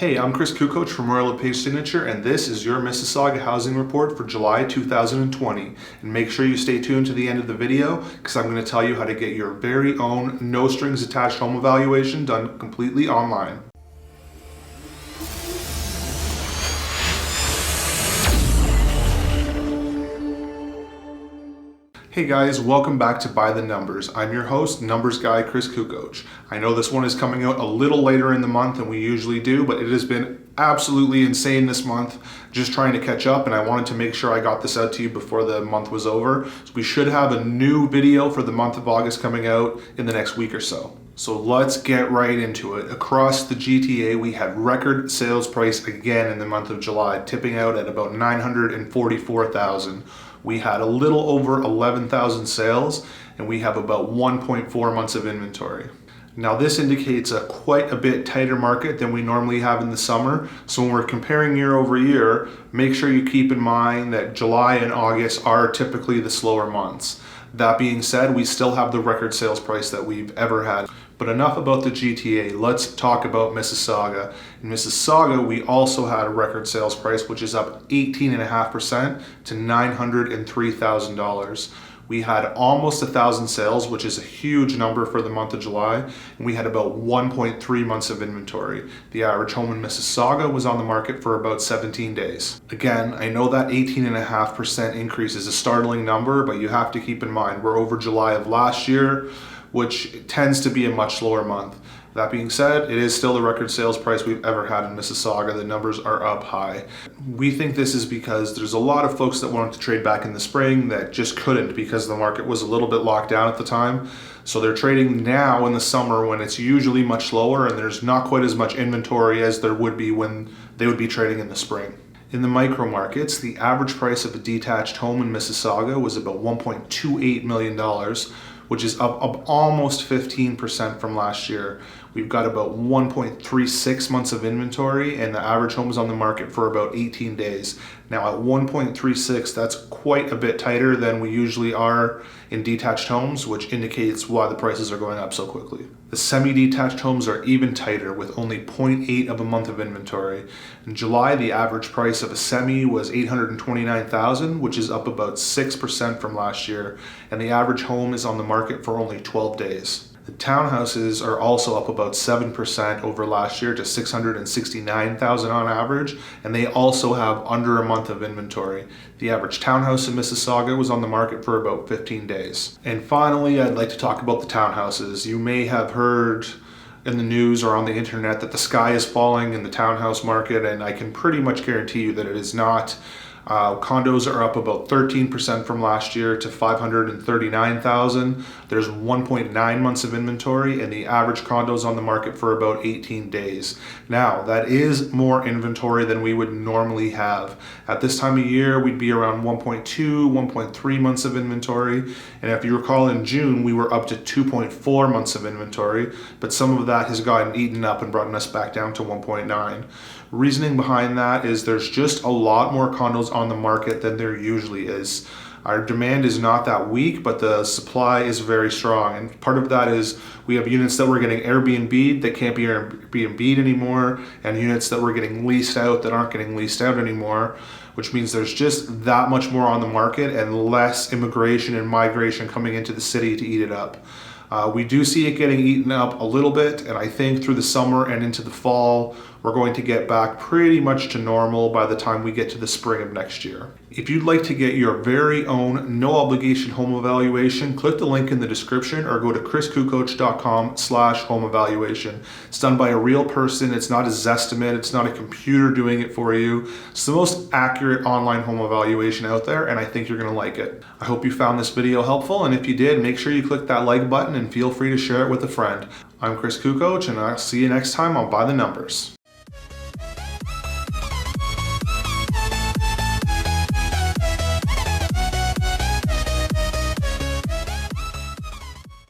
Hey, I'm Chris Cucoch from Royal LePage Signature, and this is your Mississauga Housing Report for July 2020. And make sure you stay tuned to the end of the video, because I'm going to tell you how to get your very own no strings attached home evaluation done completely online. Hey guys, welcome back to By the Numbers. I'm your host, numbers guy Chris Cucoch. I know this one is coming out a little later in the month than we usually do, but it has been absolutely insane this month, just trying to catch up, and I wanted to make sure I got this out to you before the month was over. So we should have a new video for the month of August coming out in the next week or so. So let's get right into it. Across the GTA, we had record sales price again in the month of July, tipping out at about $944,000. We had a little over 11,000 sales, and we have about 1.4 months of inventory. Now this indicates a quite a bit tighter market than we normally have in the summer. So when we're comparing year over year, make sure you keep in mind that July and August are typically the slower months. That being said, we still have the record sales price that we've ever had. But enough about the GTA, let's talk about Mississauga. In Mississauga, we also had a record sales price, which is up 18.5% to $903,000. We had almost 1,000 sales, which is a huge number for the month of July, and we had about 1.3 months of inventory. The average home in Mississauga was on the market for about 17 days. Again, I know that 18.5% increase is a startling number, but you have to keep in mind we're over July of last year, which tends to be a much slower month. That being said, it is still the record sales price we've ever had in Mississauga. The numbers are up high. We think this is because there's a lot of folks that wanted to trade back in the spring that just couldn't because the market was a little bit locked down at the time. So they're trading now in the summer when it's usually much slower and there's not quite as much inventory as there would be when they would be trading in the spring. In the micro markets, the average price of a detached home in Mississauga was about $1.28 million, which is up almost 15% from last year. We've got about 1.36 months of inventory, and the average home is on the market for about 18 days. Now at 1.36, that's quite a bit tighter than we usually are in detached homes, which indicates why the prices are going up so quickly. The semi-detached homes are even tighter with only 0.8 of a month of inventory. In July, the average price of a semi was $829,000, which is up about 6% from last year, and the average home is on the market for only 12 days. The townhouses are also up about 7% over last year to $669,000 on average, and they also have under a month of inventory. The average townhouse in Mississauga was on the market for about 15 days. And finally, I'd like to talk about the townhouses. You may have heard in the news or on the internet that the sky is falling in the townhouse market, and I can pretty much guarantee you that it is not. Condos are up about 13% from last year to $539,000. There's 1.9 months of inventory, and the average condo is on the market for about 18 days. Now, that is more inventory than we would normally have. At this time of year, we'd be around 1.2, 1.3 months of inventory. And if you recall, in June, we were up to 2.4 months of inventory, but some of that has gotten eaten up and brought us back down to 1.9. Reasoning behind that is there's just a lot more condos on the market than there usually is. Our demand is not that weak, but the supply is very strong. And part of that is we have units that we're getting Airbnb'd that can't be Airbnb'd anymore, and units that we're getting leased out that aren't getting leased out anymore, which means there's just that much more on the market and less immigration and migration coming into the city to eat it up. We do see it getting eaten up a little bit, and I think through the summer and into the fall, we're going to get back pretty much to normal by the time we get to the spring of next year. If you'd like to get your very own no obligation home evaluation, click the link in the description or go to chriscucoch.com/home evaluation. It's done by a real person. It's not a Zestimate. It's not a computer doing it for you. It's the most accurate online home evaluation out there, and I think you're going to like it. I hope you found this video helpful, and if you did, make sure you click that like button and feel free to share it with a friend. I'm Chris Cucoch, and I'll see you next time on By the Numbers.